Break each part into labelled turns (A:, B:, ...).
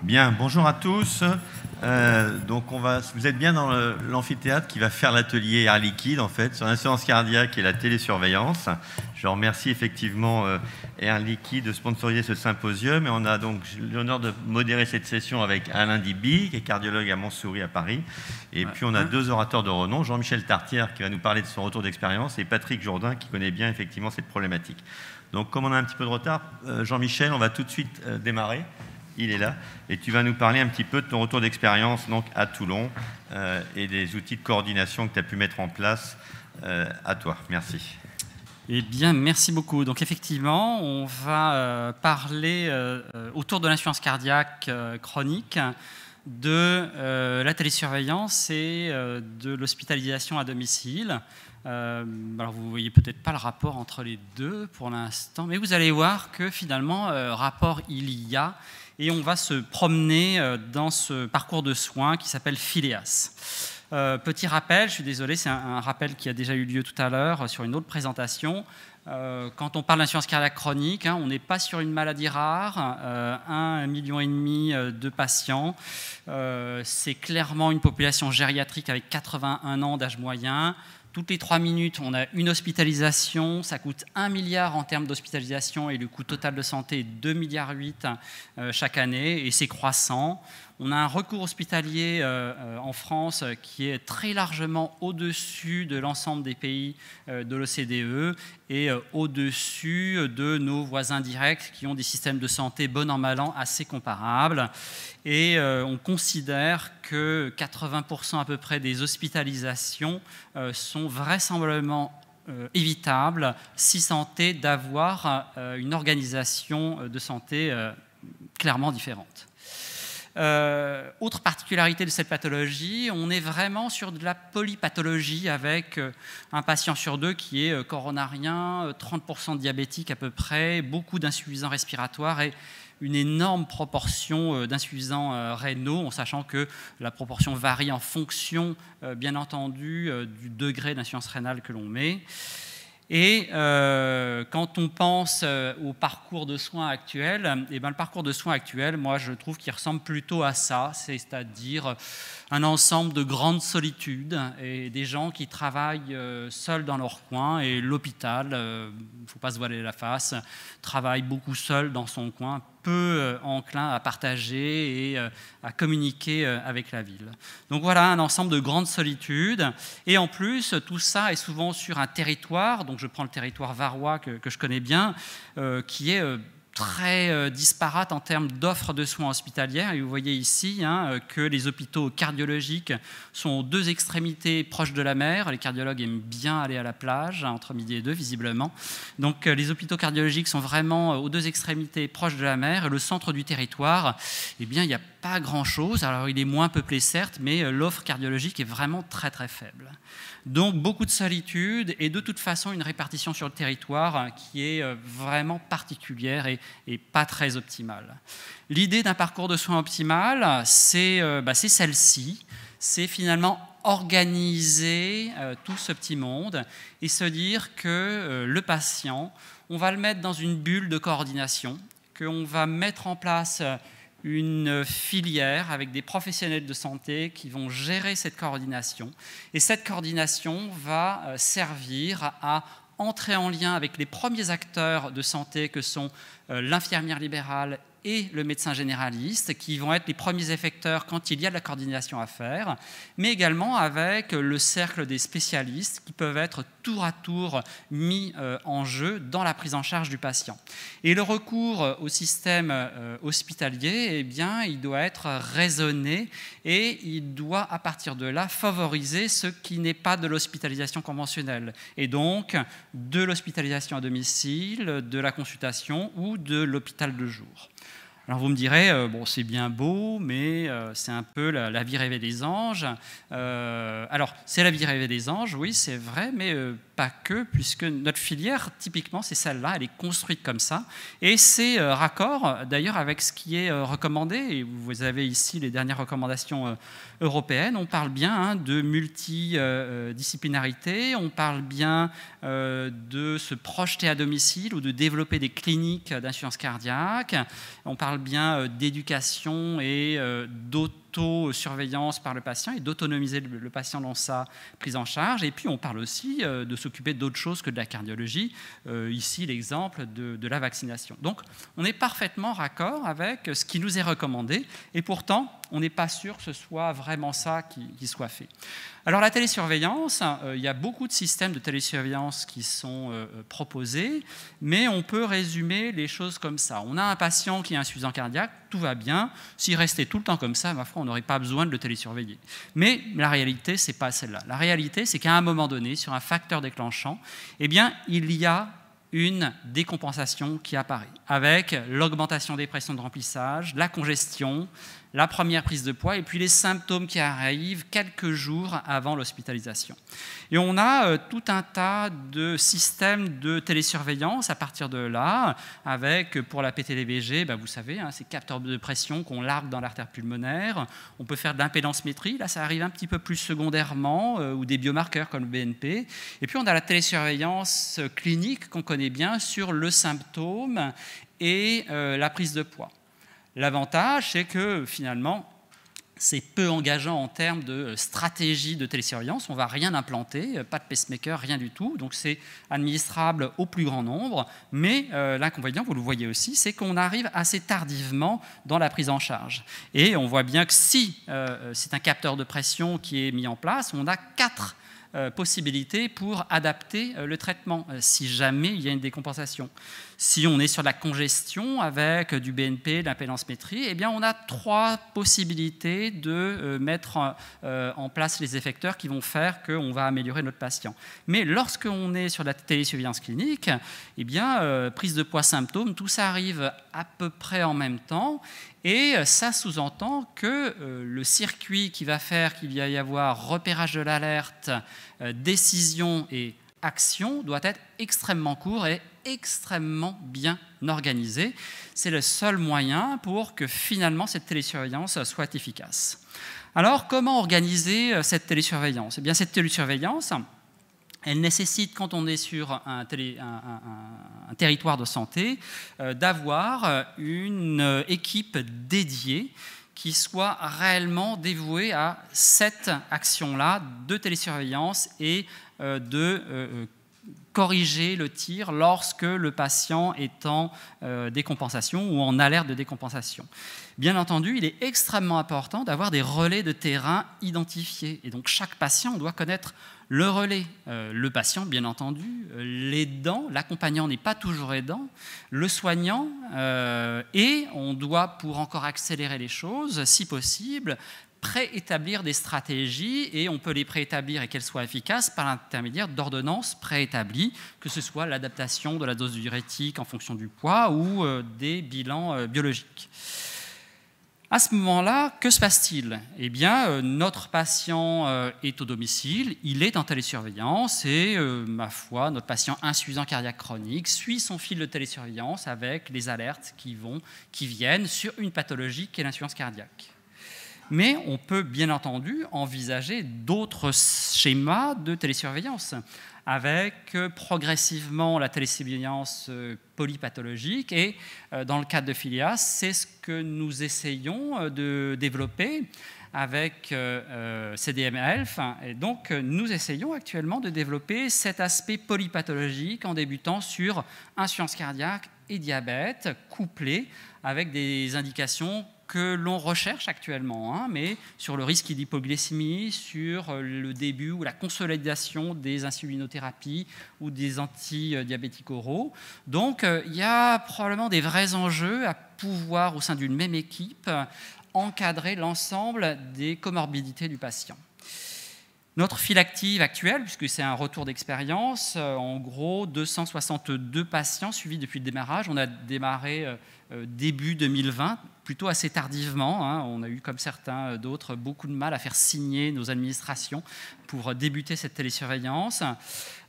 A: Bien, bonjour à tous. Vous êtes bien dans l'amphithéâtre qui va faire l'atelier Air Liquide, en fait, sur l'insuffisance cardiaque et la télésurveillance. Je remercie effectivement Air Liquide de sponsoriser ce symposium. Et on a donc l'honneur de modérer cette session avec Alain Diby, qui est cardiologue à Montsouris à Paris. Et puis on a deux orateurs de renom, Jean-Michel Tartière, qui va nous parler de son retour d'expérience, et Patrick Jourdain, qui connaît bien effectivement cette problématique. Donc comme on a un petit peu de retard, Jean-Michel, on va tout de suite démarrer. Il est là, et tu vas nous parler un petit peu de ton retour d'expérience donc à Toulon et des outils de coordination que tu as pu mettre en place. À toi, merci.
B: Eh bien, merci beaucoup. Donc effectivement, on va parler autour de l'insuffisance cardiaque chronique, de la télésurveillance et de l'hospitalisation à domicile. Alors vous ne voyez peut-être pas le rapport entre les deux pour l'instant, mais vous allez voir que finalement, rapport il y a. Et on va se promener dans ce parcours de soins qui s'appelle Phileas. Petit rappel, je suis désolé, c'est un rappel qui a déjà eu lieu tout à l'heure sur une autre présentation. Quand on parle d'insuffisance cardiaque chronique, on n'est pas sur une maladie rare, 1,5 million de patients. C'est clairement une population gériatrique avec 81 ans d'âge moyen. Toutes les 3 minutes, on a une hospitalisation. Ça coûte 1 milliard en termes d'hospitalisation et le coût total de santé est 2,8 milliards chaque année et c'est croissant. On a un recours hospitalier en France qui est très largement au-dessus de l'ensemble des pays de l'OCDE et au-dessus de nos voisins directs qui ont des systèmes de santé bon an mal an assez comparables. Et on considère que 80% à peu près des hospitalisations sont vraisemblablement évitables si santé d'avoir une organisation de santé clairement différente. Autre particularité de cette pathologie, on est vraiment sur de la polypathologie avec un patient sur deux qui est coronarien, 30% diabétique à peu près, beaucoup d'insuffisants respiratoires et une énorme proportion d'insuffisants rénaux, en sachant que la proportion varie en fonction, bien entendu, du degré d'insuffisance rénale que l'on met. Et quand on pense au parcours de soins actuel, le parcours de soins actuel, moi je trouve qu'il ressemble plutôt à ça, c'est-à-dire un ensemble de grandes solitudes et des gens qui travaillent seuls dans leur coin. Et l'hôpital, il ne faut pas se voiler la face, travaille beaucoup seul dans son coin, peu enclin à partager et à communiquer avec la ville. Donc voilà un ensemble de grandes solitudes. Et en plus, tout ça est souvent sur un territoire, donc je prends le territoire varois que je connais bien, qui est très disparate en termes d'offres de soins hospitalières. Et vous voyez ici que les hôpitaux cardiologiques sont aux deux extrémités proches de la mer. Les cardiologues aiment bien aller à la plage, entre midi et deux, visiblement. Donc les hôpitaux cardiologiques sont vraiment aux deux extrémités proches de la mer. Et le centre du territoire, eh bien, il n'y a pas grand-chose. Alors il est moins peuplé, certes, mais l'offre cardiologique est vraiment très, très faible. Donc beaucoup de solitude et de toute façon une répartition sur le territoire qui est vraiment particulière et pas très optimale. L'idée d'un parcours de soins optimal, c'est celle-ci. C'est finalement organiser tout ce petit monde et se dire que le patient, on va le mettre dans une bulle de coordination, qu'on va mettre en place une filière avec des professionnels de santé qui vont gérer cette coordination. Et cette coordination va servir à entrer en lien avec les premiers acteurs de santé que sont l'infirmière libérale et le médecin généraliste, qui vont être les premiers effecteurs quand il y a de la coordination à faire, mais également avec le cercle des spécialistes qui peuvent être tour à tour mis en jeu dans la prise en charge du patient. Et le recours au système hospitalier, eh bien, il doit être raisonné et il doit, à partir de là, favoriser ce qui n'est pas de l'hospitalisation conventionnelle, et donc de l'hospitalisation à domicile, de la consultation ou de l'hôpital de jour. Alors vous me direz, bon, c'est bien beau, mais c'est un peu la vie rêvée des anges. Alors c'est la vie rêvée des anges, oui, c'est vrai, mais pas que, puisque notre filière, typiquement, c'est celle-là, elle est construite comme ça, et c'est raccord d'ailleurs avec ce qui est recommandé, et vous avez ici les dernières recommandations européennes. On parle bien de multidisciplinarité, on parle bien de se projeter à domicile ou de développer des cliniques d'insuffisance cardiaque, on parle bien d'éducation et d'autosurveillance par le patient et d'autonomiser le patient dans sa prise en charge. Et puis on parle aussi de s'occuper d'autres choses que de la cardiologie. Ici l'exemple de la vaccination. Donc on est parfaitement raccord avec ce qui nous est recommandé et pourtant on n'est pas sûr que ce soit vraiment ça qui soit fait. Alors la télésurveillance, il y a beaucoup de systèmes de télésurveillance qui sont proposés, mais on peut résumer les choses comme ça. On a un patient qui est insuffisant cardiaque, tout va bien. S'il restait tout le temps comme ça, ma foi, on n'aurait pas besoin de le télésurveiller. Mais la réalité, ce n'est pas celle-là. La réalité, c'est qu'à un moment donné, sur un facteur déclenchant, eh bien, il y a une décompensation qui apparaît, avec l'augmentation des pressions de remplissage, la congestion, la première prise de poids et puis les symptômes qui arrivent quelques jours avant l'hospitalisation. Et on a tout un tas de systèmes de télésurveillance à partir de là, avec pour la PTDVG, vous savez, ces capteurs de pression qu'on largue dans l'artère pulmonaire. On peut faire de l'impédance-métrie, là ça arrive un petit peu plus secondairement, ou des biomarqueurs comme le BNP. Et puis on a la télésurveillance clinique qu'on connaît bien sur le symptôme et la prise de poids. L'avantage, c'est que finalement, c'est peu engageant en termes de stratégie de télésurveillance. On ne va rien implanter, pas de pacemaker, rien du tout. Donc c'est administrable au plus grand nombre. Mais l'inconvénient, vous le voyez aussi, c'est qu'on arrive assez tardivement dans la prise en charge. Et on voit bien que si c'est un capteur de pression qui est mis en place, on a 4 possibilités pour adapter le traitement si jamais il y a une décompensation. Si on est sur la congestion avec du BNP, de l'impédance-métrie, eh bien on a 3 possibilités de mettre en place les effecteurs qui vont faire qu'on va améliorer notre patient. Mais lorsqu'on est sur la télésurveillance clinique, eh bien prise de poids, symptômes, tout ça arrive à peu près en même temps. Et ça sous-entend que le circuit qui va faire qu'il va y avoir repérage de l'alerte, décision et action doit être extrêmement court et extrêmement bien organisé. C'est le seul moyen pour que finalement cette télésurveillance soit efficace. Alors comment organiser cette télésurveillance ? Eh bien cette télésurveillance, elle nécessite, quand on est sur un territoire de santé, d'avoir une équipe dédiée qui soit réellement dévouée à cette action-là de télésurveillance et de corriger le tir lorsque le patient est en décompensation ou en alerte de décompensation. Bien entendu, il est extrêmement important d'avoir des relais de terrain identifiés. Et donc chaque patient doit connaître le relais, le patient bien entendu, l'aidant, l'accompagnant n'est pas toujours aidant, le soignant, et on doit, pour encore accélérer les choses, si possible, préétablir des stratégies, et on peut les préétablir et qu'elles soient efficaces par l'intermédiaire d'ordonnances préétablies, que ce soit l'adaptation de la dose diurétique en fonction du poids ou des bilans biologiques. À ce moment-là, que se passe-t-il ? Eh bien, notre patient est au domicile, il est en télésurveillance et, ma foi, notre patient insuffisant cardiaque chronique suit son fil de télésurveillance avec les alertes qui viennent sur une pathologie qui est l'insuffisance cardiaque. Mais on peut bien entendu envisager d'autres schémas de télésurveillance avec progressivement la télésurveillance polypathologique. Et dans le cadre de Filias, c'est ce que nous essayons de développer avec CDM Health. Et donc, nous essayons actuellement de développer cet aspect polypathologique en débutant sur insuffisance cardiaque et diabète, couplés avec des indications que l'on recherche actuellement, mais sur le risque d'hypoglycémie, sur le début ou la consolidation des insulinothérapies ou des antidiabétiques oraux. Donc, il y a probablement des vrais enjeux à pouvoir, au sein d'une même équipe, encadrer l'ensemble des comorbidités du patient. Notre file active actuelle, puisque c'est un retour d'expérience, en gros 262 patients suivis depuis le démarrage. On a démarré début 2020, plutôt assez tardivement. Hein. On a eu, comme certains d'autres, beaucoup de mal à faire signer nos administrations pour débuter cette télésurveillance.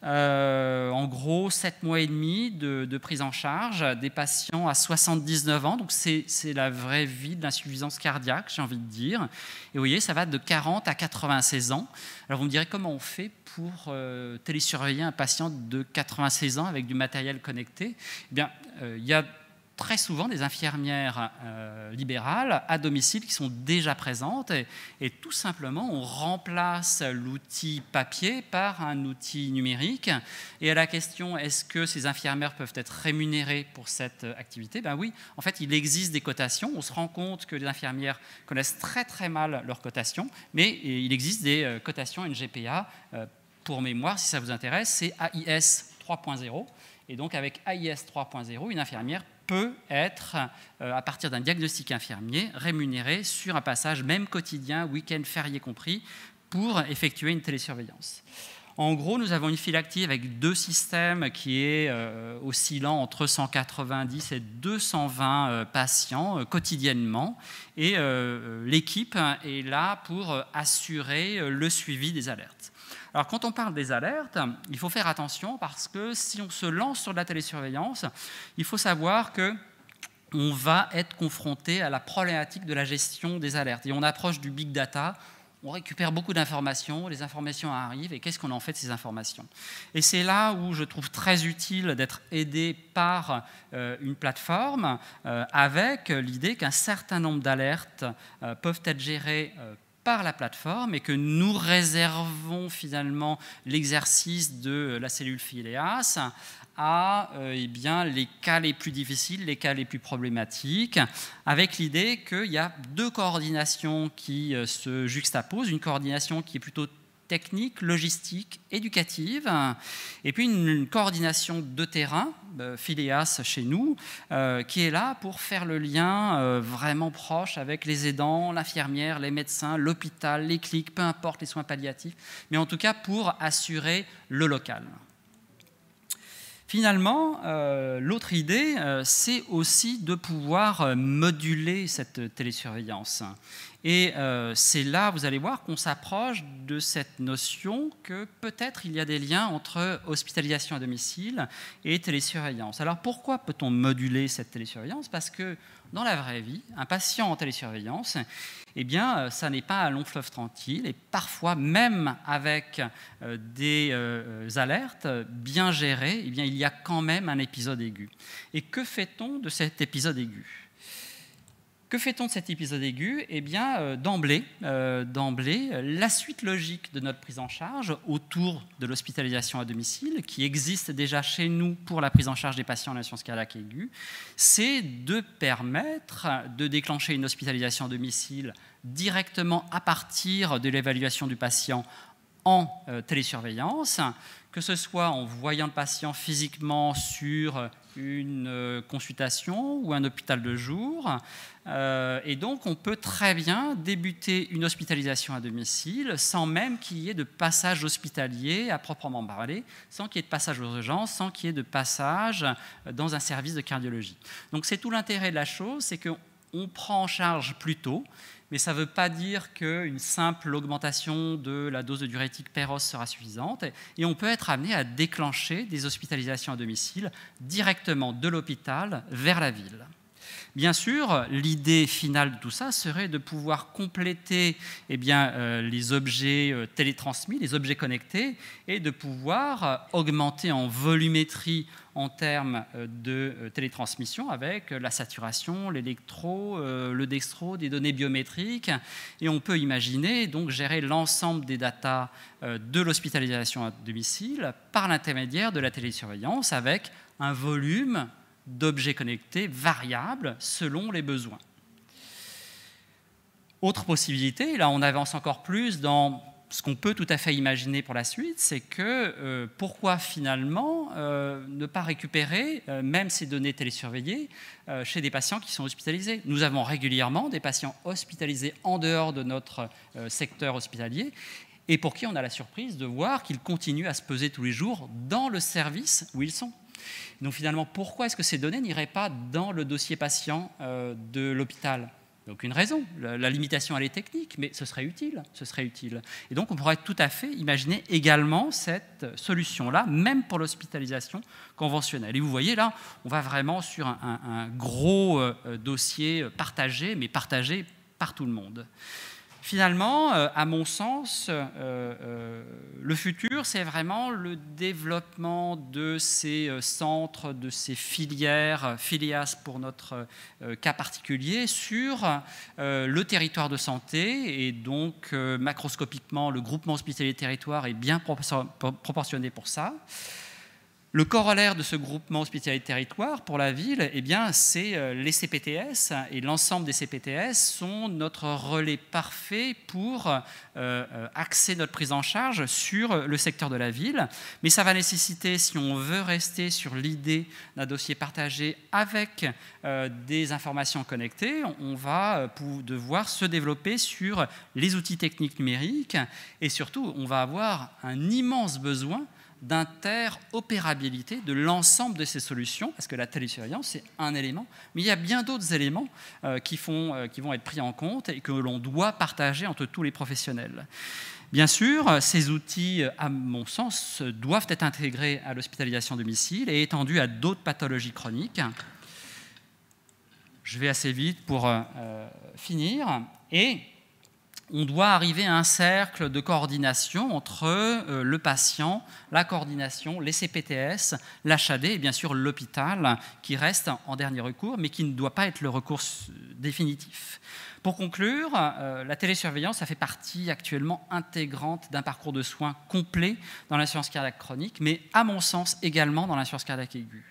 B: En gros, 7 mois et demi de prise en charge des patients à 79 ans. Donc, c'est la vraie vie de l'insuffisance cardiaque, j'ai envie de dire. Et vous voyez, ça va de 40 à 96 ans. Alors, vous me direz comment on fait pour télésurveiller un patient de 96 ans avec du matériel connecté. Eh bien, il y a très souvent des infirmières libérales à domicile qui sont déjà présentes et tout simplement on remplace l'outil papier par un outil numérique. Et à la question est-ce que ces infirmières peuvent être rémunérées pour cette activité, ben oui, en fait il existe des cotations. On se rend compte que les infirmières connaissent très très mal leurs cotations, mais il existe des cotations NGPA. Pour mémoire, si ça vous intéresse, c'est AIS 3.0. Et donc avec AIS 3.0, une infirmière peut être, à partir d'un diagnostic infirmier, rémunérée sur un passage même quotidien, week-end, férié compris, pour effectuer une télésurveillance. En gros, nous avons une file active avec 2 systèmes qui est oscillant entre 190 et 220 patients quotidiennement. Et l'équipe est là pour assurer le suivi des alertes. Alors, quand on parle des alertes, il faut faire attention parce que si on se lance sur de la télésurveillance, il faut savoir qu'on va être confronté à la problématique de la gestion des alertes. Et on approche du big data, on récupère beaucoup d'informations, les informations arrivent, et qu'est-ce qu'on en fait de ces informations? Et c'est là où je trouve très utile d'être aidé par une plateforme avec l'idée qu'un certain nombre d'alertes peuvent être gérées par la plateforme et que nous réservons finalement l'exercice de la cellule Phileas à les cas les plus difficiles, les cas les plus problématiques, avec l'idée qu'il y a 2 coordinations qui se juxtaposent, une coordination qui est plutôt technique, logistique, éducative, et puis une coordination de terrain, Phileas chez nous, qui est là pour faire le lien vraiment proche avec les aidants, l'infirmière, les médecins, l'hôpital, les cliniques, peu importe les soins palliatifs, mais en tout cas pour assurer le local. Finalement, l'autre idée, c'est aussi de pouvoir moduler cette télésurveillance. Et c'est là, vous allez voir, qu'on s'approche de cette notion que peut-être il y a des liens entre hospitalisation à domicile et télésurveillance. Alors pourquoi peut-on moduler cette télésurveillance? Parce que dans la vraie vie, un patient en télésurveillance, eh bien, ça n'est pas un long fleuve tranquille. Et parfois, même avec des alertes bien gérées, eh bien, il y a quand même un épisode aigu. Et que fait-on de cet épisode aigu? Que fait-on de cet épisode aigu? Eh bien, d'emblée, la suite logique de notre prise en charge autour de l'hospitalisation à domicile, qui existe déjà chez nous pour la prise en charge des patients en insuffisance cardiaque aiguë, c'est de permettre de déclencher une hospitalisation à domicile directement à partir de l'évaluation du patient en télésurveillance, que ce soit en voyant le patient physiquement sur une consultation ou un hôpital de jour. Et donc, on peut très bien débuter une hospitalisation à domicile sans même qu'il y ait de passage hospitalier à proprement parler, sans qu'il y ait de passage aux urgences, sans qu'il y ait de passage dans un service de cardiologie. Donc, c'est tout l'intérêt de la chose, c'est qu'on prend en charge plus tôt, mais ça ne veut pas dire qu'une simple augmentation de la dose de diurétique Péros sera suffisante. Et on peut être amené à déclencher des hospitalisations à domicile directement de l'hôpital vers la ville. Bien sûr, l'idée finale de tout ça serait de pouvoir compléter les objets télétransmis, les objets connectés, et de pouvoir augmenter en volumétrie en termes de télétransmission avec la saturation, l'électro, le dextro, des données biométriques. Et on peut imaginer donc gérer l'ensemble des datas de l'hospitalisation à domicile par l'intermédiaire de la télésurveillance avec un volume d'objets connectés variables selon les besoins. Autre possibilité, là on avance encore plus dans ce qu'on peut tout à fait imaginer pour la suite, c'est que pourquoi finalement ne pas récupérer même ces données télésurveillées chez des patients qui sont hospitalisés. Nous avons régulièrement des patients hospitalisés en dehors de notre secteur hospitalier et pour qui on a la surprise de voir qu'ils continuent à se peser tous les jours dans le service où ils sont. Donc finalement, pourquoi est-ce que ces données n'iraient pas dans le dossier patient de l'hôpital ? Aucune raison. La limitation, elle est technique, mais ce serait utile. Et donc, on pourrait tout à fait imaginer également cette solution-là, même pour l'hospitalisation conventionnelle. Et vous voyez, là, on va vraiment sur un gros dossier partagé, mais partagé par tout le monde. Finalement, à mon sens, le futur, c'est vraiment le développement de ces centres, de ces filières, filias pour notre cas particulier, sur le territoire de santé. Et donc, macroscopiquement, le groupement hospitalier territoire est bien proportionné pour ça. Le corollaire de ce groupement hospitalier de territoire pour la ville, eh bien, c'est les CPTS, et l'ensemble des CPTS sont notre relais parfait pour axer notre prise en charge sur le secteur de la ville. Mais ça va nécessiter, si on veut rester sur l'idée d'un dossier partagé avec des informations connectées, on va devoir se développer sur les outils techniques numériques, et surtout, on va avoir un immense besoin d'interopérabilité de l'ensemble de ces solutions, parce que la télésurveillance, c'est un élément, mais il y a bien d'autres éléments qui vont être pris en compte et que l'on doit partager entre tous les professionnels. Bien sûr, ces outils, à mon sens, doivent être intégrés à l'hospitalisation à domicile et étendus à d'autres pathologies chroniques. Je vais assez vite pour finir. Et on doit arriver à un cercle de coordination entre le patient, la coordination, les CPTS, l'HAD et bien sûr l'hôpital qui reste en dernier recours, mais qui ne doit pas être le recours définitif. Pour conclure, la télésurveillance, ça fait partie actuellement intégrante d'un parcours de soins complet dans l'insuffisance cardiaque chronique, mais à mon sens également dans l'insuffisance cardiaque aiguë.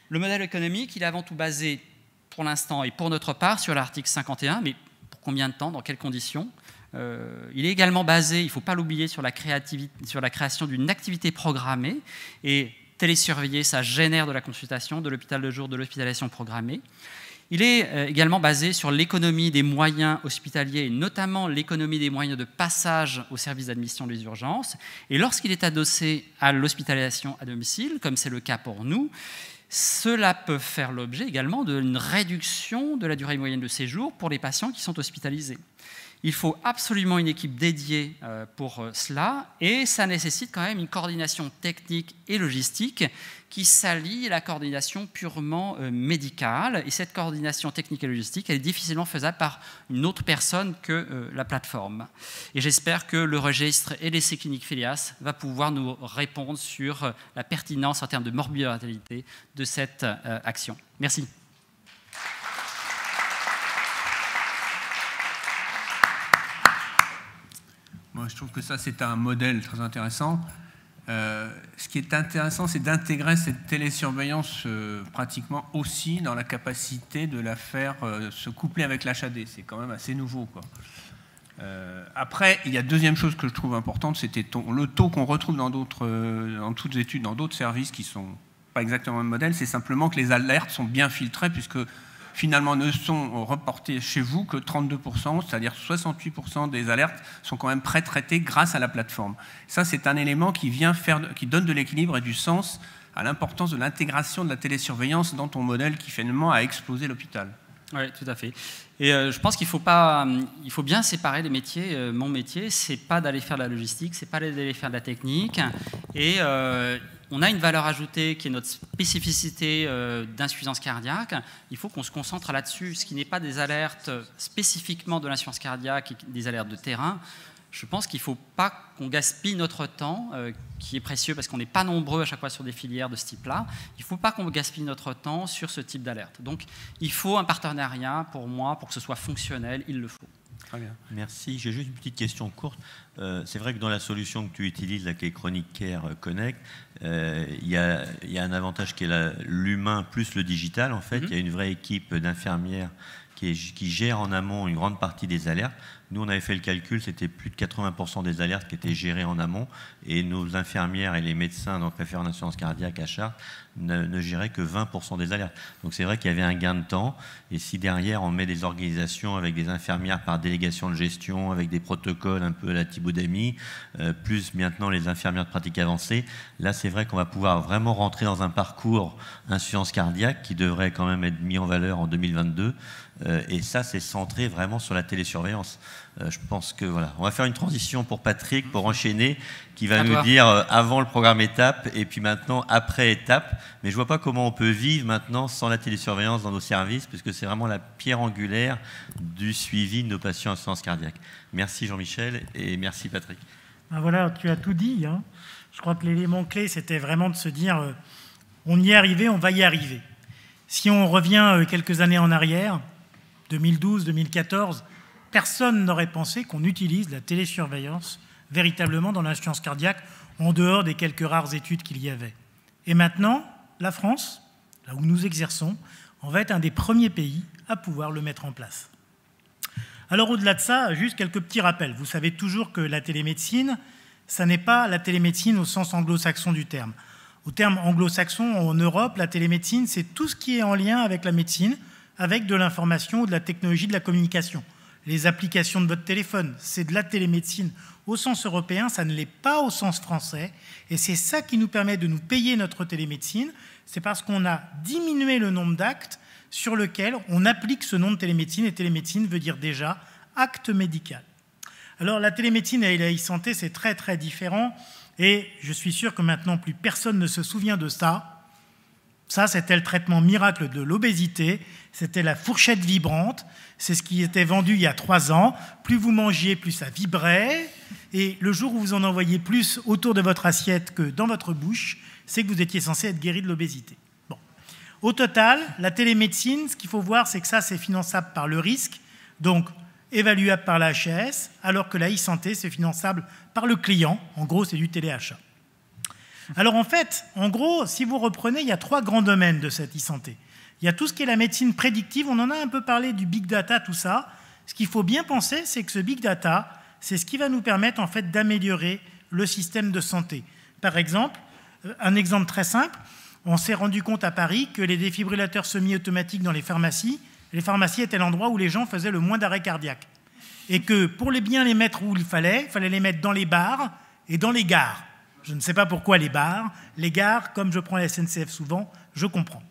B: Le modèle économique, il est avant tout basé pour l'instant et pour notre part sur l'article 51, mais combien de temps, dans quelles conditions. Il est également basé, il ne faut pas l'oublier, sur la création d'une activité programmée. Et télésurveiller, ça génère de la consultation, de l'hôpital de jour, de l'hospitalisation programmée. Il est également basé sur l'économie des moyens hospitaliers, et notamment l'économie des moyens de passage au service d'admission des urgences. Et lorsqu'il est adossé à l'hospitalisation à domicile, comme c'est le cas pour nous, cela peut faire l'objet également d'une réduction de la durée moyenne de séjour pour les patients qui sont hospitalisés. Il faut absolument une équipe dédiée pour cela, et ça nécessite quand même une coordination technique et logistique qui s'allie à la coordination purement médicale. Et cette coordination technique et logistique, elle est difficilement faisable par une autre personne que la plateforme. Et j'espère que le registre et l'essai clinique FILIAS va pouvoir nous répondre sur la pertinence en termes de morbidité de cette action. Merci.
C: Moi, je trouve que ça, c'est un modèle très intéressant. Ce qui est intéressant, c'est d'intégrer cette télésurveillance pratiquement aussi dans la capacité de la faire se coupler avec l'HAD. C'est quand même assez nouveau, quoi. Après, il y a deuxième chose que je trouve importante, c'était le taux qu'on retrouve dans toutes les études, dans d'autres services qui ne sont pas exactement le même modèle, c'est simplement que les alertes sont bien filtrées, puisque finalement ne sont reportées chez vous que 32%, c'est-à-dire 68% des alertes sont quand même pré-traitées grâce à la plateforme. Ça, c'est un élément qui donne de l'équilibre et du sens à l'importance de l'intégration de la télésurveillance dans ton modèle qui finalement a explosé l'hôpital.
B: Oui, tout à fait. Et je pense qu'il faut bien séparer les métiers. Mon métier, c'est pas d'aller faire de la logistique, c'est pas d'aller faire de la technique. Et on a une valeur ajoutée qui est notre spécificité d'insuffisance cardiaque. Il faut qu'on se concentre là-dessus, ce qui n'est pas des alertes spécifiquement de l'insuffisance cardiaque et des alertes de terrain. Je pense qu'il ne faut pas qu'on gaspille notre temps, qui est précieux parce qu'on n'est pas nombreux à chaque fois sur des filières de ce type-là. Il ne faut pas qu'on gaspille notre temps sur ce type d'alerte. Donc, il faut un partenariat pour moi, pour que ce soit fonctionnel, il le faut.
A: Très bien. Merci. J'ai juste une petite question courte. C'est vrai que dans la solution que tu utilises, la qui est Chronic Care Connect, il y a un avantage qui est l'humain plus le digital. En fait, il y a une vraie équipe d'infirmières qui gère en amont une grande partie des alertes. Nous, on avait fait le calcul, c'était plus de 80% des alertes qui étaient gérées en amont, et nos infirmières et les médecins, donc référents d'assurance cardiaque à Chartres, ne géraient que 20% des alertes. Donc c'est vrai qu'il y avait un gain de temps, et si derrière on met des organisations avec des infirmières par délégation de gestion, avec des protocoles un peu à la Thibaut Damy, plus maintenant les infirmières de pratique avancée, là c'est vrai qu'on va pouvoir vraiment rentrer dans un parcours insuffisance cardiaque qui devrait quand même être mis en valeur en 2022, et ça c'est centré vraiment sur la télésurveillance. Je pense que voilà, on va faire une transition pour Patrick, pour enchaîner, qui va nous dire avant le programme étape et puis maintenant après étape. Mais je vois pas comment on peut vivre maintenant sans la télésurveillance dans nos services, puisque c'est vraiment la pierre angulaire du suivi de nos patients en insuffisance cardiaque. Merci Jean-Michel et merci Patrick.
D: Ben voilà, tu as tout dit, hein. Je crois que l'élément clé, c'était vraiment de se dire on y est arrivé, on va y arriver. Si on revient quelques années en arrière, 2012, 2014, personne n'aurait pensé qu'on utilise la télésurveillance véritablement dans l'insuffisance cardiaque, en dehors des quelques rares études qu'il y avait. Et maintenant, la France, là où nous exerçons, on va être un des premiers pays à pouvoir le mettre en place. Alors au-delà de ça, juste quelques petits rappels. Vous savez toujours que la télémédecine, ça n'est pas la télémédecine au sens anglo-saxon du terme. Au terme anglo-saxon, en Europe, la télémédecine, c'est tout ce qui est en lien avec la médecine, avec de l'information ou de la technologie de la communication. Les applications de votre téléphone, c'est de la télémédecine. Au sens européen, ça ne l'est pas au sens français. Et c'est ça qui nous permet de nous payer notre télémédecine. C'est parce qu'on a diminué le nombre d'actes sur lesquels on applique ce nom de télémédecine. Et télémédecine veut dire déjà acte médical. Alors la télémédecine et la e-santé, c'est très très différent. Et je suis sûr que maintenant, plus personne ne se souvient de ça. Ça, c'était le traitement miracle de l'obésité. C'était la fourchette vibrante. C'est ce qui était vendu il y a 3 ans. Plus vous mangiez, plus ça vibrait. Et le jour où vous en envoyez plus autour de votre assiette que dans votre bouche, c'est que vous étiez censé être guéri de l'obésité. Bon. Au total, la télémédecine, ce qu'il faut voir, c'est que ça, c'est finançable par le risque, donc évaluable par la HAS, alors que la e-santé, c'est finançable par le client. En gros, c'est du téléachat. Alors en fait, en gros, si vous reprenez, il y a 3 grands domaines de cette e-santé. Il y a tout ce qui est la médecine prédictive, on en a un peu parlé du big data, tout ça. Ce qu'il faut bien penser, c'est que ce big data, c'est ce qui va nous permettre en fait d'améliorer le système de santé. Par exemple, un exemple très simple, on s'est rendu compte à Paris que les défibrillateurs semi-automatiques dans les pharmacies étaient l'endroit où les gens faisaient le moins d'arrêts cardiaques. Et que pour bien les mettre où il fallait les mettre dans les bars et dans les gares. Je ne sais pas pourquoi les bars, les gares, comme je prends la SNCF souvent, je comprends.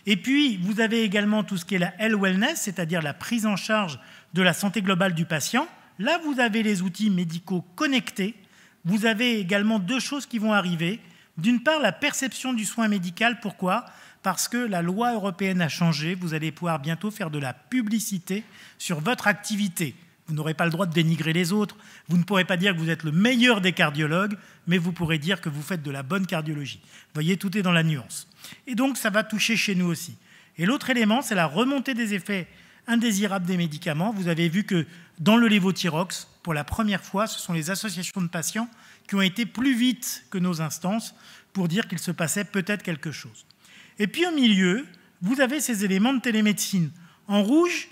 D: Et puis, vous avez également tout ce qui est la L-Wellness, c'est-à-dire la prise en charge de la santé globale du patient. Là, vous avez les outils médicaux connectés. Vous avez également 2 choses qui vont arriver. D'une part, la perception du soin médical. Pourquoi ? Parce que la loi européenne a changé. Vous allez pouvoir bientôt faire de la publicité sur votre activité. Vous n'aurez pas le droit de dénigrer les autres. Vous ne pourrez pas dire que vous êtes le meilleur des cardiologues, mais vous pourrez dire que vous faites de la bonne cardiologie. Vous voyez, tout est dans la nuance. Et donc, ça va toucher chez nous aussi. Et l'autre élément, c'est la remontée des effets indésirables des médicaments. Vous avez vu que dans le lévothyrox, pour la première fois, ce sont les associations de patients qui ont été plus vite que nos instances pour dire qu'il se passait peut-être quelque chose. Et puis au milieu, vous avez ces éléments de télémédecine. En rouge,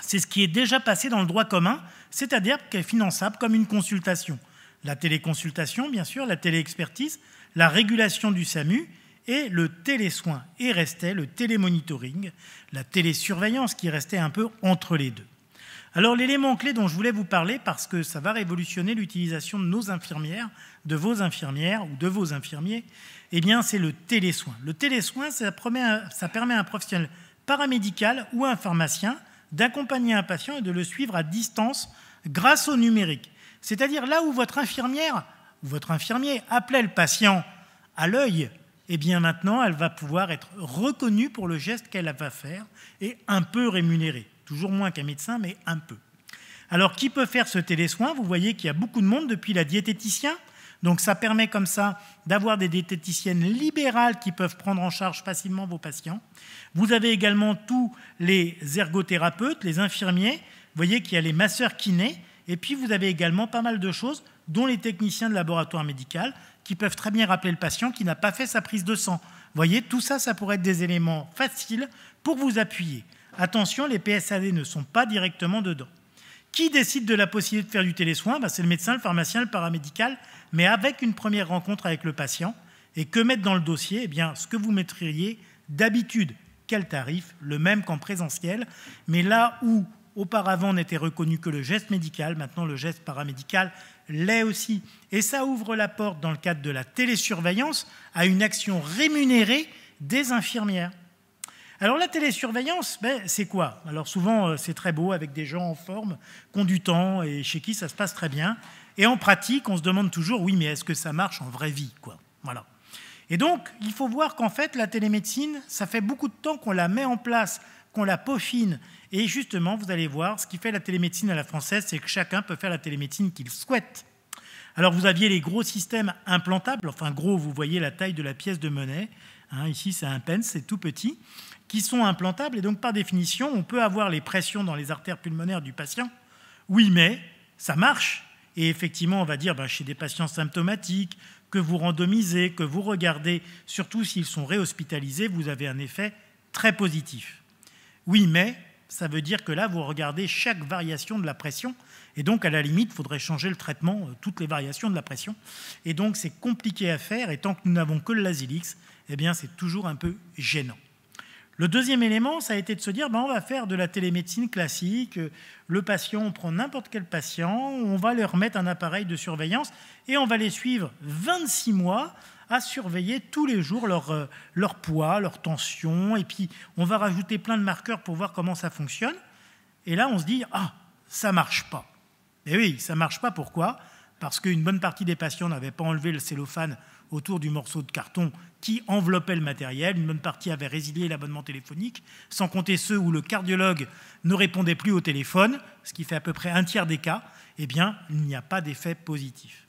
D: c'est ce qui est déjà passé dans le droit commun, c'est-à-dire qu'elle est finançable comme une consultation. La téléconsultation, bien sûr, la téléexpertise, la régulation du SAMU et le télésoin. Et restait le télémonitoring, la télésurveillance qui restait un peu entre les deux. Alors l'élément clé dont je voulais vous parler, parce que ça va révolutionner l'utilisation de nos infirmières, de vos infirmières ou de vos infirmiers, eh bien c'est le télésoin. Le télésoin, ça permet à un professionnel paramédical ou à un pharmacien d'accompagner un patient et de le suivre à distance grâce au numérique. C'est-à-dire là où votre infirmière ou votre infirmier appelait le patient à l'œil, eh bien maintenant, elle va pouvoir être reconnue pour le geste qu'elle va faire et un peu rémunérée. Toujours moins qu'un médecin, mais un peu. Alors, qui peut faire ce télésoin ? Vous voyez qu'il y a beaucoup de monde depuis la diététicien. Donc, ça permet comme ça d'avoir des diététiciennes libérales qui peuvent prendre en charge facilement vos patients. Vous avez également tous les ergothérapeutes, les infirmiers. Vous voyez qu'il y a les masseurs kinés. Et puis, vous avez également pas mal de choses, dont les techniciens de laboratoire médical, qui peuvent très bien rappeler le patient qui n'a pas fait sa prise de sang. Vous voyez, tout ça, ça pourrait être des éléments faciles pour vous appuyer. Attention, les PSAD ne sont pas directement dedans. Qui décide de la possibilité de faire du télésoin? C'est le médecin, le pharmacien, le paramédical, mais avec une première rencontre avec le patient. Et que mettre dans le dossier? Eh bien, ce que vous mettriez d'habitude. Quel tarif? Le même qu'en présentiel. Mais là où auparavant n'était reconnu que le geste médical, maintenant le geste paramédical l'est aussi. Et ça ouvre la porte, dans le cadre de la télésurveillance, à une action rémunérée des infirmières. Alors la télésurveillance, c'est quoi? Alors souvent c'est très beau, avec des gens en forme, qui ont du temps et chez qui ça se passe très bien. Et en pratique, on se demande toujours, oui, mais est-ce que ça marche en vraie vie, quoi? Voilà. Et donc, il faut voir qu'en fait, la télémédecine, ça fait beaucoup de temps qu'on la met en place, qu'on la peaufine. Et justement, vous allez voir, ce qui fait la télémédecine à la française, c'est que chacun peut faire la télémédecine qu'il souhaite. Alors, vous aviez les gros systèmes implantables, enfin gros, vous voyez la taille de la pièce de monnaie. Ici, c'est un pence, c'est tout petit, qui sont implantables. Et donc, par définition, on peut avoir les pressions dans les artères pulmonaires du patient. Oui, mais ça marche. Et effectivement, on va dire, chez des patients symptomatiques, que vous randomisez, que vous regardez, surtout s'ils sont réhospitalisés, vous avez un effet très positif. Oui, mais ça veut dire que là, vous regardez chaque variation de la pression, et donc, à la limite, il faudrait changer le traitement, toutes les variations de la pression. Et donc, c'est compliqué à faire, et tant que nous n'avons que le Lasillix, eh bien, c'est toujours un peu gênant. Le deuxième élément, ça a été de se dire, on va faire de la télémédecine classique, le patient, on prend n'importe quel patient, on va leur mettre un appareil de surveillance et on va les suivre 26 mois à surveiller tous les jours leur poids, leur tension, et puis on va rajouter plein de marqueurs pour voir comment ça fonctionne. Et là, on se dit, ça ne marche pas. Et oui, ça ne marche pas, pourquoi? Parce qu'une bonne partie des patients n'avaient pas enlevé le cellophane autour du morceau de carton qui enveloppait le matériel. Une bonne partie avait résilié l'abonnement téléphonique, sans compter ceux où le cardiologue ne répondait plus au téléphone, ce qui fait à peu près un tiers des cas. Eh bien, il n'y a pas d'effet positif.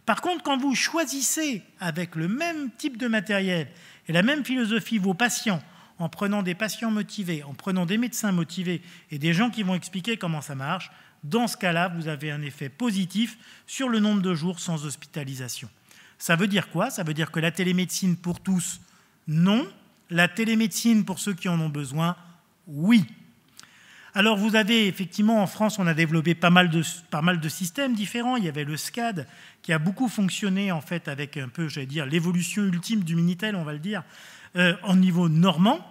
D: Par contre, quand vous choisissez avec le même type de matériel et la même philosophie vos patients, en prenant des patients motivés, en prenant des médecins motivés et des gens qui vont expliquer comment ça marche, dans ce cas-là, vous avez un effet positif sur le nombre de jours sans hospitalisation. Ça veut dire quoi? Ça veut dire que la télémédecine pour tous, non. La télémédecine pour ceux qui en ont besoin, oui. Alors vous avez effectivement, en France, on a développé pas mal de systèmes différents. Il y avait le SCAD qui a beaucoup fonctionné en fait avec un peu, j'allais dire, l'évolution ultime du Minitel, on va le dire, en niveau normand,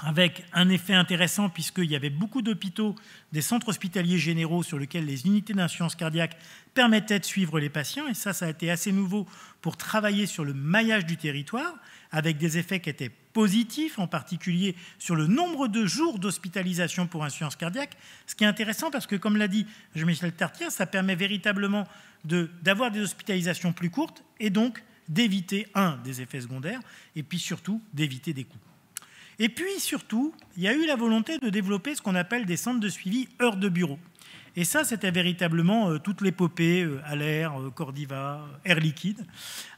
D: avec un effet intéressant puisqu'il y avait beaucoup d'hôpitaux, des centres hospitaliers généraux sur lesquels les unités d'insuffisance cardiaque permettaient de suivre les patients. Et ça a été assez nouveau pour travailler sur le maillage du territoire, avec des effets qui étaient positifs, en particulier sur le nombre de jours d'hospitalisation pour insuffisance cardiaque. Ce qui est intéressant parce que, comme l'a dit Jean-Michel Tartière, ça permet véritablement d'avoir des hospitalisations plus courtes et donc d'éviter, des effets secondaires, et puis surtout d'éviter des coûts. Et puis surtout, il y a eu la volonté de développer ce qu'on appelle des centres de suivi heures de bureau. Et ça, c'était véritablement toute l'épopée Aller, Cordiva, Air Liquide,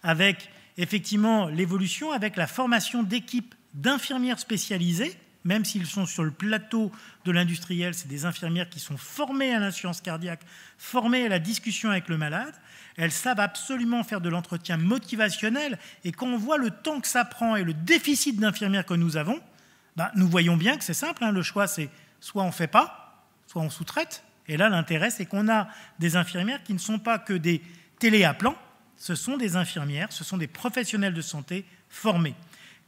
D: avec effectivement l'évolution, avec la formation d'équipes d'infirmières spécialisées, même s'ils sont sur le plateau de l'industriel, c'est des infirmières qui sont formées à l'insuffisance cardiaque, formées à la discussion avec le malade. Elles savent absolument faire de l'entretien motivationnel. Et quand on voit le temps que ça prend et le déficit d'infirmières que nous avons, nous voyons bien que c'est simple. Le choix, c'est soit on ne fait pas, soit on sous-traite. Et là, l'intérêt, c'est qu'on a des infirmières qui ne sont pas que des téléappelants. Ce sont des infirmières, ce sont des professionnels de santé formés.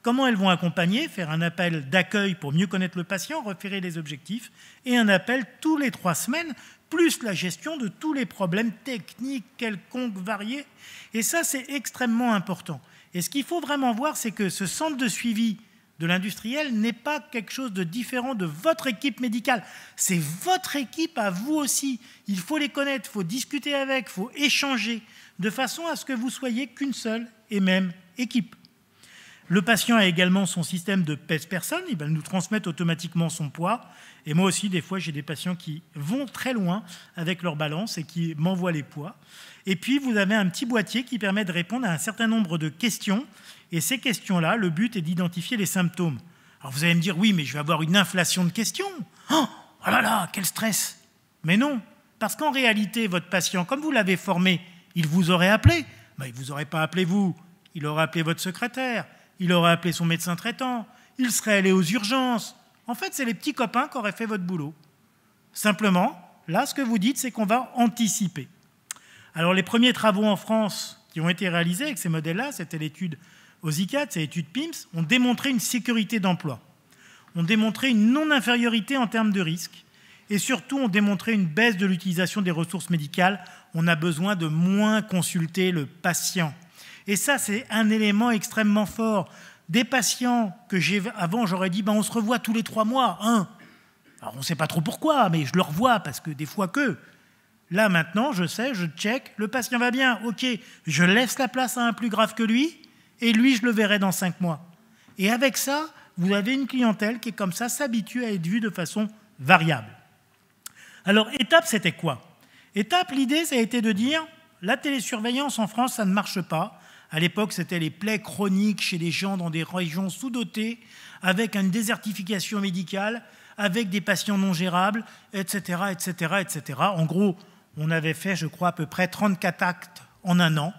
D: Comment elles vont accompagner? Faire un appel d'accueil pour mieux connaître le patient, repérer les objectifs, et un appel tous les 3 semaines, plus la gestion de tous les problèmes techniques, quelconques, variés. Et ça, c'est extrêmement important. Et ce qu'il faut vraiment voir, c'est que ce centre de suivi de l'industriel n'est pas quelque chose de différent de votre équipe médicale. C'est votre équipe à vous aussi. Il faut les connaître, il faut discuter avec, il faut échanger, de façon à ce que vous soyez qu'une seule et même équipe. Le patient a également son système de pèse-personne, il va nous transmettre automatiquement son poids. Et moi aussi, des fois, j'ai des patients qui vont très loin avec leur balance et qui m'envoient les poids. Et puis, vous avez un petit boîtier qui permet de répondre à un certain nombre de questions. Et ces questions-là, le but est d'identifier les symptômes. Alors, vous allez me dire, oui, mais je vais avoir une inflation de questions. Oh là là, quel stress! Mais non, parce qu'en réalité, votre patient, comme vous l'avez formé, il vous aurait appelé. Il ne vous aurait pas appelé vous, il aurait appelé votre secrétaire, il aurait appelé son médecin traitant, il serait allé aux urgences. En fait, c'est les petits copains qui auraient fait votre boulot. Simplement, là, ce que vous dites, c'est qu'on va anticiper. Alors, les premiers travaux en France qui ont été réalisés avec ces modèles-là, c'était l'étude OSICAD, c'est l'étude PIMS, ont démontré une sécurité d'emploi, ont démontré une non-infériorité en termes de risque, et surtout ont démontré une baisse de l'utilisation des ressources médicales. On a besoin de moins consulter le patient. Et ça, c'est un élément extrêmement fort. Des patients que avant, j'aurais dit, on se revoit tous les 3 mois. Alors, on ne sait pas trop pourquoi, mais je le revois parce que des fois que. Là, maintenant, je sais, je check, le patient va bien, ok, je laisse la place à un plus grave que lui, et lui, je le verrai dans 5 mois. Et avec ça, vous avez une clientèle qui est comme ça, s'habitue à être vue de façon variable. Alors, étape, c'était quoi? Étape, l'idée, ça a été de dire, la télésurveillance en France, ça ne marche pas. À l'époque, c'était les plaies chroniques chez les gens dans des régions sous-dotées, avec une désertification médicale, avec des patients non gérables, etc., etc., etc. En gros, on avait fait, je crois, à peu près 34 actes en un an,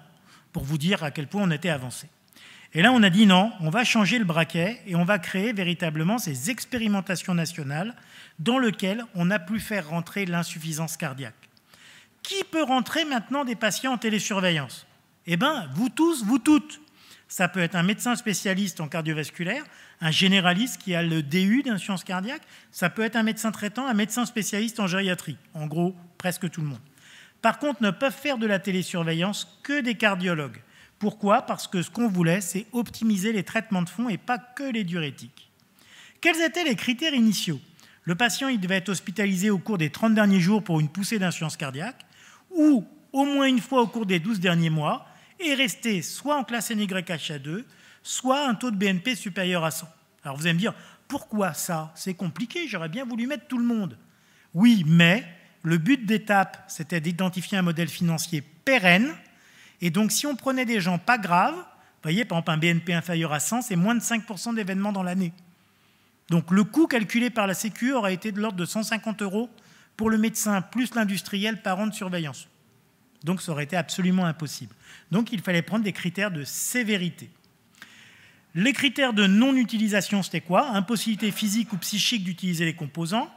D: pour vous dire à quel point on était avancé. Et là, on a dit non, on va changer le braquet et on va créer véritablement ces expérimentations nationales dans lesquelles on a pu faire rentrer l'insuffisance cardiaque. Qui peut rentrer maintenant des patients en télésurveillance? Eh bien, vous tous, vous toutes. Ça peut être un médecin spécialiste en cardiovasculaire, un généraliste qui a le DU d'insuffisance cardiaque, ça peut être un médecin traitant, un médecin spécialiste en gériatrie. En gros, presque tout le monde. Par contre, ne peuvent faire de la télésurveillance que des cardiologues. Pourquoi? Parce que ce qu'on voulait, c'est optimiser les traitements de fond et pas que les diurétiques. Quels étaient les critères initiaux? Le patient, il devait être hospitalisé au cours des 30 derniers jours pour une poussée d'insuffisance cardiaque, ou au moins une fois au cours des 12 derniers mois, et rester soit en classe NYHA2, soit un taux de BNP supérieur à 100. Alors vous allez me dire, pourquoi ça? C'est compliqué, j'aurais bien voulu mettre tout le monde. Oui, mais le but d'étape, c'était d'identifier un modèle financier pérenne. Et donc, si on prenait des gens pas graves, vous voyez, par exemple, un BNP inférieur à 100, c'est moins de 5% d'événements dans l'année. Donc, le coût calculé par la Sécu aurait été de l'ordre de 150 € pour le médecin plus l'industriel par an de surveillance. Donc, ça aurait été absolument impossible. Donc, il fallait prendre des critères de sévérité. Les critères de non-utilisation, c'était quoi? Impossibilité physique ou psychique d'utiliser les composants,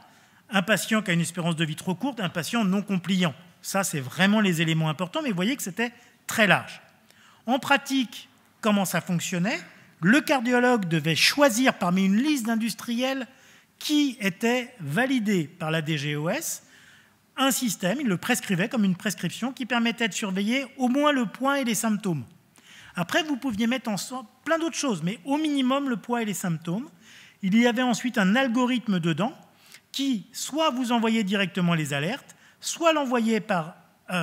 D: un patient qui a une espérance de vie trop courte, un patient non compliant. Ça, c'est vraiment les éléments importants, mais vous voyez que c'était très large. En pratique, comment ça fonctionnait? Le cardiologue devait choisir parmi une liste d'industriels qui était validé par la DGOS un système, il le prescrivait comme une prescription qui permettait de surveiller au moins le poids et les symptômes. Après, vous pouviez mettre ensemble plein d'autres choses, mais au minimum le poids et les symptômes. Il y avait ensuite un algorithme dedans qui soit vous envoyait directement les alertes, soit l'envoyait par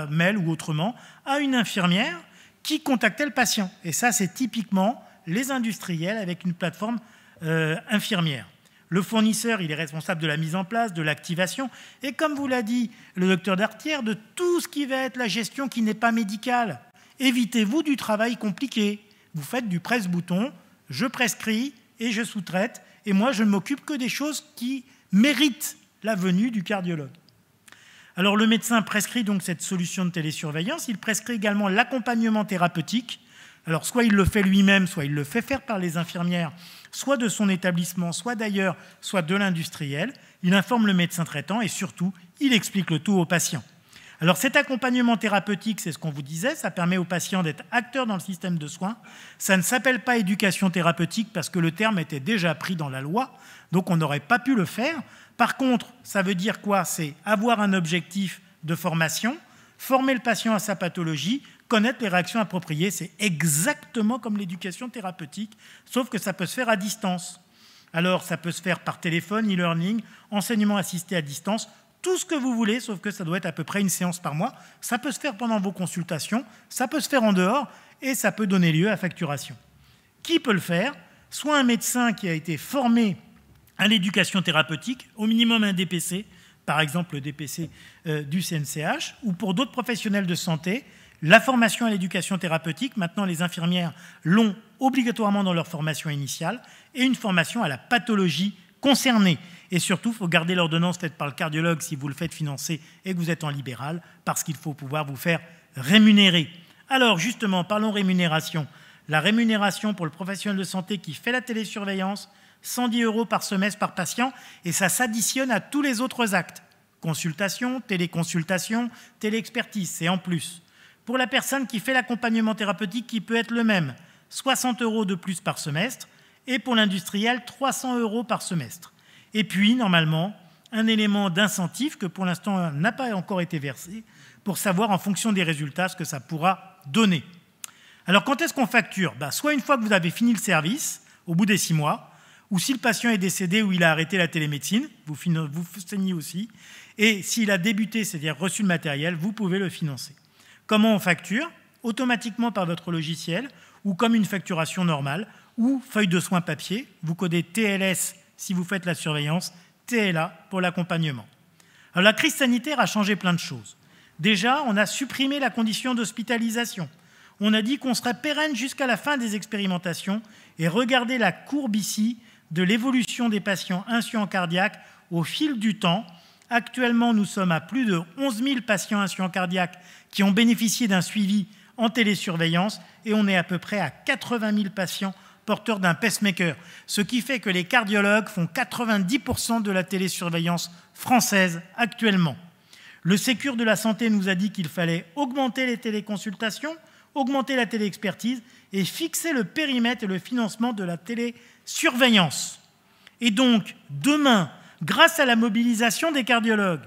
D: mail ou autrement à une infirmière qui contactait le patient. Et ça, c'est typiquement les industriels avec une plateforme infirmière. Le fournisseur, il est responsable de la mise en place, de l'activation, et comme vous l'a dit le docteur Dartière, de tout ce qui va être la gestion qui n'est pas médicale. Évitez-vous du travail compliqué. Vous faites du presse-bouton, je prescris et je sous-traite, et moi, je ne m'occupe que des choses qui méritent la venue du cardiologue. Alors, le médecin prescrit donc cette solution de télésurveillance. Il prescrit également l'accompagnement thérapeutique. Alors, soit il le fait lui-même, soit il le fait faire par les infirmières, soit de son établissement, soit d'ailleurs, soit de l'industriel. Il informe le médecin traitant et surtout, il explique le tout au patient. Alors, cet accompagnement thérapeutique, c'est ce qu'on vous disait, ça permet aux patients d'être acteurs dans le système de soins. Ça ne s'appelle pas éducation thérapeutique parce que le terme était déjà pris dans la loi, donc on n'aurait pas pu le faire. Par contre, ça veut dire quoi? C'est avoir un objectif de formation, former le patient à sa pathologie, connaître les réactions appropriées. C'est exactement comme l'éducation thérapeutique, sauf que ça peut se faire à distance. Alors, ça peut se faire par téléphone, e-learning, enseignement assisté à distance, tout ce que vous voulez, sauf que ça doit être à peu près une séance par mois. Ça peut se faire pendant vos consultations, ça peut se faire en dehors, et ça peut donner lieu à facturation. Qui peut le faire? Soit un médecin qui a été formé à l'éducation thérapeutique, au minimum un DPC, par exemple le DPC du CNCH, ou pour d'autres professionnels de santé, la formation à l'éducation thérapeutique, maintenant les infirmières l'ont obligatoirement dans leur formation initiale, et une formation à la pathologie concernée. Et surtout, il faut garder l'ordonnance faite par le cardiologue si vous le faites financer et que vous êtes en libéral, parce qu'il faut pouvoir vous faire rémunérer. Alors justement, parlons rémunération. La rémunération pour le professionnel de santé qui fait la télésurveillance, 110 € par semestre par patient, et ça s'additionne à tous les autres actes. Consultation, téléconsultation, téléexpertise, c'est en plus. Pour la personne qui fait l'accompagnement thérapeutique qui peut être le même, 60 € de plus par semestre, et pour l'industriel, 300 € par semestre. Et puis, normalement, un élément d'incentive que pour l'instant n'a pas encore été versé pour savoir en fonction des résultats ce que ça pourra donner. Alors quand est-ce qu'on facture? Soit une fois que vous avez fini le service, au bout des 6 mois, ou si le patient est décédé ou il a arrêté la télémédecine, vous signez aussi, et s'il a débuté, c'est-à-dire reçu le matériel, vous pouvez le financer. Comment on facture? Automatiquement par votre logiciel, ou comme une facturation normale, ou feuille de soins papier, vous codez TLS si vous faites la surveillance, TLA pour l'accompagnement. Alors la crise sanitaire a changé plein de choses. Déjà, on a supprimé la condition d'hospitalisation. On a dit qu'on serait pérenne jusqu'à la fin des expérimentations et regardez la courbe ici de l'évolution des patients insuffisants cardiaques au fil du temps. Actuellement, nous sommes à plus de 11 000 patients insuffisants cardiaques qui ont bénéficié d'un suivi en télésurveillance et on est à peu près à 80 000 patients porteurs d'un pacemaker, ce qui fait que les cardiologues font 90% de la télésurveillance française actuellement. Le Ségur de la santé nous a dit qu'il fallait augmenter les téléconsultations, augmenter la téléexpertise et fixer le périmètre et le financement de la télésurveillance. Et donc, demain, grâce à la mobilisation des cardiologues,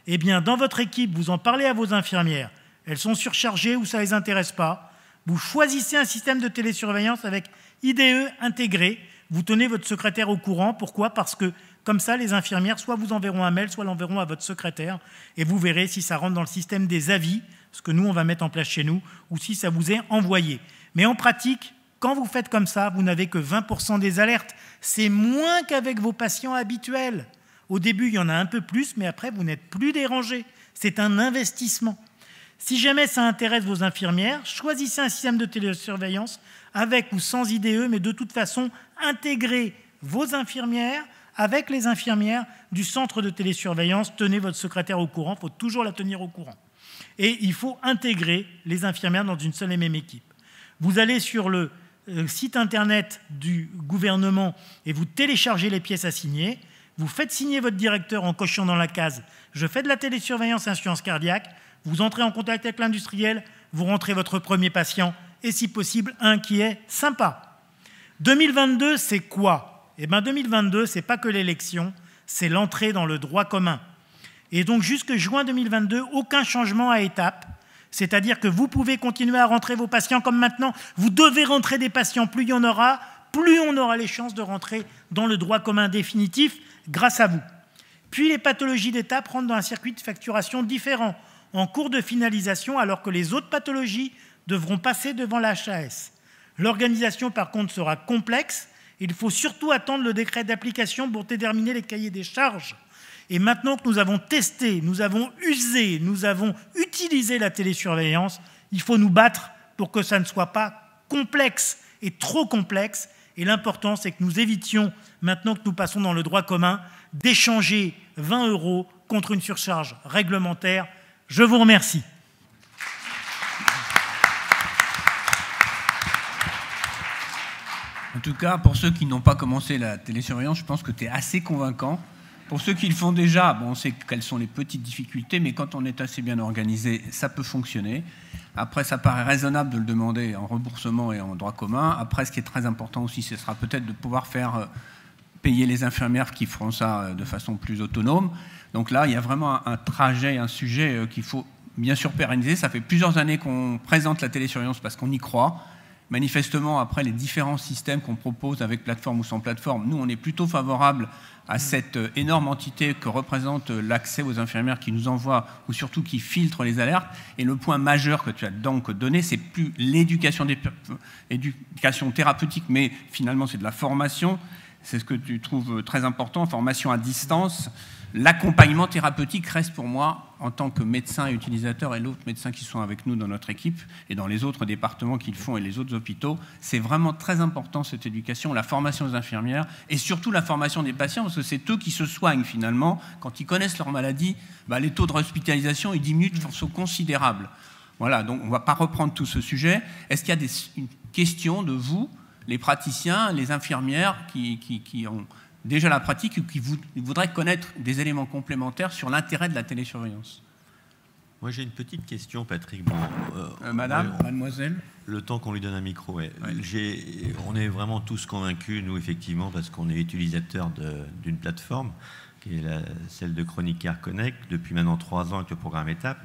D: eh bien, dans votre équipe, vous en parlez à vos infirmières, elles sont surchargées ou ça ne les intéresse pas, vous choisissez un système de télésurveillance avec IDE intégré, vous tenez votre secrétaire au courant. Pourquoi? Parce que comme ça, les infirmières, soit vous enverront un mail, soit l'enverront à votre secrétaire, et vous verrez si ça rentre dans le système des avis, ce que nous, on va mettre en place chez nous, ou si ça vous est envoyé. Mais en pratique, quand vous faites comme ça, vous n'avez que 20% des alertes. C'est moins qu'avec vos patients habituels. Au début, il y en a un peu plus, mais après, vous n'êtes plus dérangés. C'est un investissement. Si jamais ça intéresse vos infirmières, choisissez un système de télésurveillance avec ou sans IDE, mais de toute façon, intégrez vos infirmières avec les infirmières du centre de télésurveillance. Tenez votre secrétaire au courant, il faut toujours la tenir au courant. Et il faut intégrer les infirmières dans une seule et même équipe. Vous allez sur le site internet du gouvernement et vous téléchargez les pièces à signer. Vous faites signer votre directeur en cochant dans la case « Je fais de la télésurveillance insuffisance cardiaque ». Vous entrez en contact avec l'industriel, vous rentrez votre premier patient et si possible, un qui est sympa. 2022, c'est quoi? Eh bien, 2022, ce n'est pas que l'élection, c'est l'entrée dans le droit commun. Et donc, jusque juin 2022, aucun changement à étape. C'est-à-dire que vous pouvez continuer à rentrer vos patients comme maintenant. Vous devez rentrer des patients. Plus il y en aura, plus on aura les chances de rentrer dans le droit commun définitif grâce à vous. Puis, les pathologies d'étape rentrent dans un circuit de facturation différent, en cours de finalisation, alors que les autres pathologies devront passer devant la HAS. L'organisation, par contre, sera complexe. Il faut surtout attendre le décret d'application pour déterminer les cahiers des charges. Et maintenant que nous avons testé, nous avons usé, nous avons utilisé la télésurveillance, il faut nous battre pour que ça ne soit pas complexe et trop complexe. Et l'important, c'est que nous évitions, maintenant que nous passons dans le droit commun, d'échanger 20 € contre une surcharge réglementaire. Je vous remercie.
C: En tout cas, pour ceux qui n'ont pas commencé la télésurveillance, je pense que tu es assez convaincant. Pour ceux qui le font déjà, bon, on sait quelles sont les petites difficultés, mais quand on est assez bien organisé, ça peut fonctionner. Après, ça paraît raisonnable de le demander en remboursement et en droit commun. Après, ce qui est très important aussi, ce sera peut-être de pouvoir faire payer les infirmières qui feront ça de façon plus autonome. Donc là, il y a vraiment un trajet, un sujet qu'il faut bien sûr pérenniser. Ça fait plusieurs années qu'on présente la télésurveillance parce qu'on y croit. Manifestement, après les différents systèmes qu'on propose avec plateforme ou sans plateforme, nous, on est plutôt favorable à cette énorme entité que représente l'accès aux infirmières qui nous envoient ou surtout qui filtrent les alertes. Et le point majeur que tu as donc donné, c'est plus l'éducation thérapeutique, mais finalement, c'est de la formation. C'est ce que tu trouves très important, formation à distance. L'accompagnement thérapeutique reste pour moi, en tant que médecin et utilisateur, et l'autre médecin qui sont avec nous dans notre équipe et dans les autres départements qu'ils font et les autres hôpitaux, c'est vraiment très important cette éducation, la formation des infirmières et surtout la formation des patients, parce que c'est eux qui se soignent finalement. Quand ils connaissent leur maladie, les taux de hospitalisation ils diminuent de façon considérable. Voilà, donc on ne va pas reprendre tout ce sujet. Est-ce qu'il y a une question de vous, les praticiens, les infirmières qui ont déjà la pratique ou qui voudraient connaître des éléments complémentaires sur l'intérêt de la télésurveillance.
A: Moi, j'ai une petite question, Patrick.
C: Madame, mademoiselle.
A: Le temps qu'on lui donne un micro, ouais.
C: Ouais.
A: On est vraiment tous convaincus, nous, effectivement, parce qu'on est utilisateurs d'une plateforme, qui est celle de Chronic Care Connect, depuis maintenant 3 ans avec le programme Étape.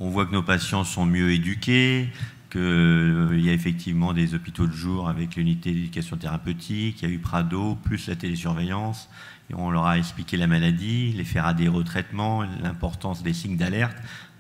A: On voit que nos patients sont mieux éduqués, qu'il y a effectivement des hôpitaux de jour avec l'unité d'éducation thérapeutique, il y a eu Prado, plus la télésurveillance, et on leur a expliqué la maladie, les faire adhérer au traitement, l'importance des signes d'alerte,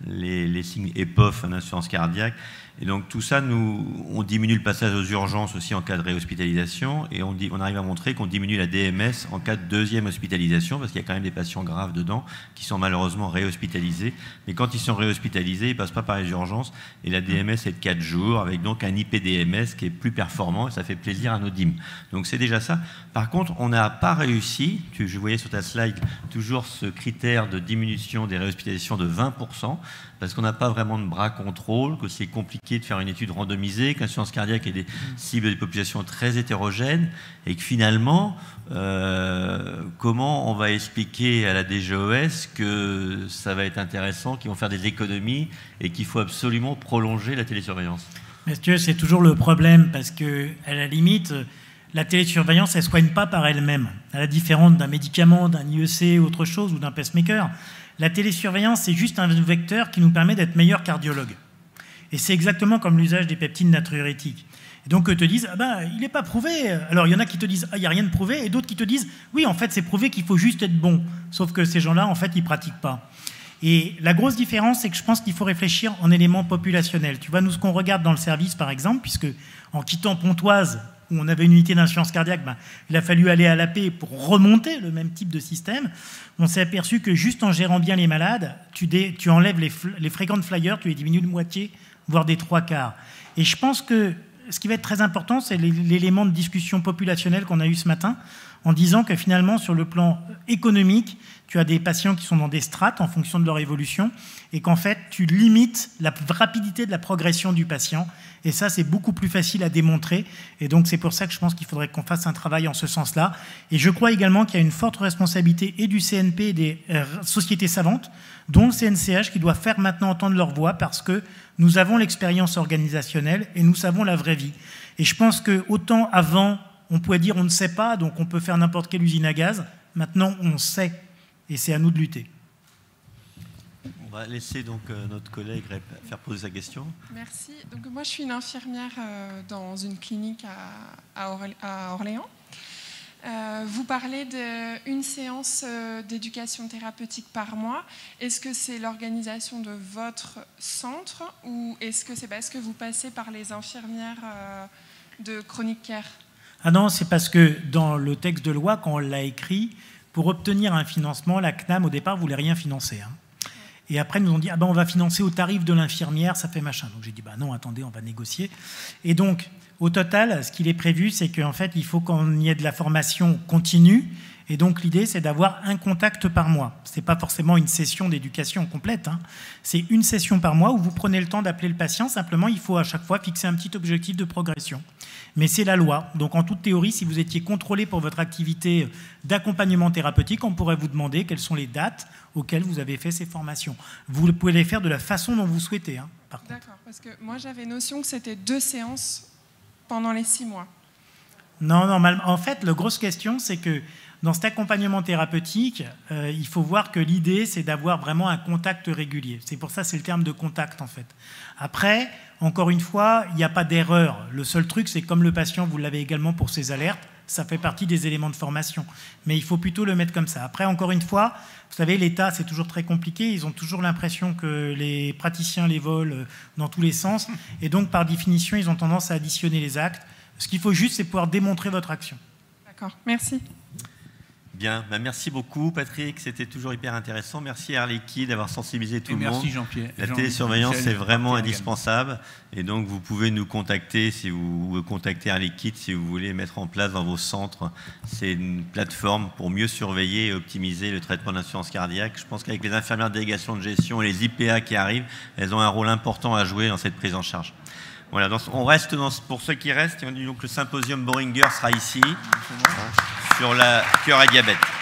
A: les signes EPOF en assurance cardiaque. Et donc tout ça, on diminue le passage aux urgences aussi en cas de réhospitalisation, et on arrive à montrer qu'on diminue la DMS en cas de deuxième hospitalisation, parce qu'il y a quand même des patients graves dedans qui sont malheureusement réhospitalisés. Mais quand ils sont réhospitalisés, ils ne passent pas par les urgences, et la DMS est de 4 jours, avec donc un IPDMS qui est plus performant, et ça fait plaisir à nos DIM. Donc c'est déjà ça. Par contre, on n'a pas réussi, je voyais sur ta slide toujours ce critère de diminution des réhospitalisations de 20%, parce qu'on n'a pas vraiment de bras contrôle, que c'est compliqué de faire une étude randomisée, que l'assurance cardiaque est des cibles des populations très hétérogènes, et que finalement, comment on va expliquer à la DGOS que ça va être intéressant, qu'ils vont faire des économies, et qu'il faut absolument prolonger la télésurveillance?
D: Monsieur, c'est toujours le problème, parce que à la limite, la télésurveillance, elle ne soigne pas par elle-même, à la différence d'un médicament, d'un IEC, autre chose, ou d'un pacemaker. La télésurveillance, c'est juste un vecteur qui nous permet d'être meilleurs cardiologues. Et c'est exactement comme l'usage des peptides natriurétiques. Et donc, eux te disent, il n'est pas prouvé. Alors, il y en a qui te disent, il n'y a rien de prouvé, et d'autres qui te disent, oui, en fait, c'est prouvé qu'il faut juste être bon. Sauf que ces gens-là, en fait, ils ne pratiquent pas. Et la grosse différence, c'est que je pense qu'il faut réfléchir en éléments populationnels. Tu vois, nous, ce qu'on regarde dans le service, par exemple, puisque en quittant Pontoise, où on avait une unité d'insuffisance cardiaque, il a fallu aller à l'AP pour remonter le même type de système. On s'est aperçu que juste en gérant bien les malades, tu enlèves les fréquents flyers, tu les diminues de moitié, voire des 3/4. Et je pense que ce qui va être très important, c'est l'élément de discussion populationnelle qu'on a eu ce matin, en disant que finalement, sur le plan économique, tu as des patients qui sont dans des strates en fonction de leur évolution, et qu'en fait, tu limites la rapidité de la progression du patient. Et ça, c'est beaucoup plus facile à démontrer. Et donc, c'est pour ça que je pense qu'il faudrait qu'on fasse un travail en ce sens-là. Et je crois également qu'il y a une forte responsabilité et du CNP et des sociétés savantes, dont le CNCH, qui doit faire maintenant entendre leur voix, parce que nous avons l'expérience organisationnelle et nous savons la vraie vie. Et je pense qu'autant avant, on pouvait dire on ne sait pas, donc on peut faire n'importe quelle usine à gaz. Maintenant, on sait. Et c'est à nous de lutter.
A: On va laisser donc notre collègue faire poser sa question.
E: Merci. Donc moi, je suis une infirmière dans une clinique à Orléans. Vous parlez d'une séance d'éducation thérapeutique par mois. Est-ce que c'est l'organisation de votre centre ou est-ce que c'est parce que vous passez par les infirmières de Chronic Care?
D: Ah non, c'est parce que dans le texte de loi, quand on l'a écrit, pour obtenir un financement, la CNAM, au départ, ne voulait rien financer. Et après, ils nous ont dit, on va financer au tarif de l'infirmière, ça fait machin. Donc j'ai dit, non, attendez, on va négocier. Et donc, au total, ce qu'il est prévu, c'est qu'en fait, il faut qu'on y ait de la formation continue. Et donc, l'idée, c'est d'avoir un contact par mois. Ce n'est pas forcément une session d'éducation complète. C'est une session par mois où vous prenez le temps d'appeler le patient. Simplement, il faut à chaque fois fixer un petit objectif de progression. Mais c'est la loi. Donc, en toute théorie, si vous étiez contrôlé pour votre activité d'accompagnement thérapeutique, on pourrait vous demander quelles sont les dates auxquelles vous avez fait ces formations. Vous pouvez les faire de la façon dont vous souhaitez. Par contre.
E: D'accord, parce que moi, j'avais notion que c'était 2 séances pendant les 6 mois.
D: Non, normalement. En fait, la grosse question, c'est que dans cet accompagnement thérapeutique, il faut voir que l'idée, c'est d'avoir vraiment un contact régulier. C'est pour ça c'est le terme de contact, en fait. Après, encore une fois, il n'y a pas d'erreur. Le seul truc, c'est comme le patient, vous l'avez également pour ses alertes, ça fait partie des éléments de formation. Mais il faut plutôt le mettre comme ça. Après, encore une fois, vous savez, l'État, c'est toujours très compliqué. Ils ont toujours l'impression que les praticiens les volent dans tous les sens. Et donc, par définition, ils ont tendance à additionner les actes. Ce qu'il faut juste, c'est pouvoir démontrer votre action.
E: D'accord, merci.
A: Bien, merci beaucoup Patrick, c'était toujours hyper intéressant. Merci Air Liquide d'avoir sensibilisé tout le monde.
C: Merci Jean-Pierre.
A: La télésurveillance, c'est vraiment indispensable. Et donc vous pouvez nous contacter si vous contactez Air Liquide si vous voulez mettre en place dans vos centres. C'est une plateforme pour mieux surveiller et optimiser le traitement de l'insuffisance cardiaque. Je pense qu'avec les infirmières de délégation de gestion et les IPA qui arrivent, elles ont un rôle important à jouer dans cette prise en charge. Voilà, on reste pour ceux qui restent. Donc le symposium Boehringer sera ici. sur la cœur et diabète.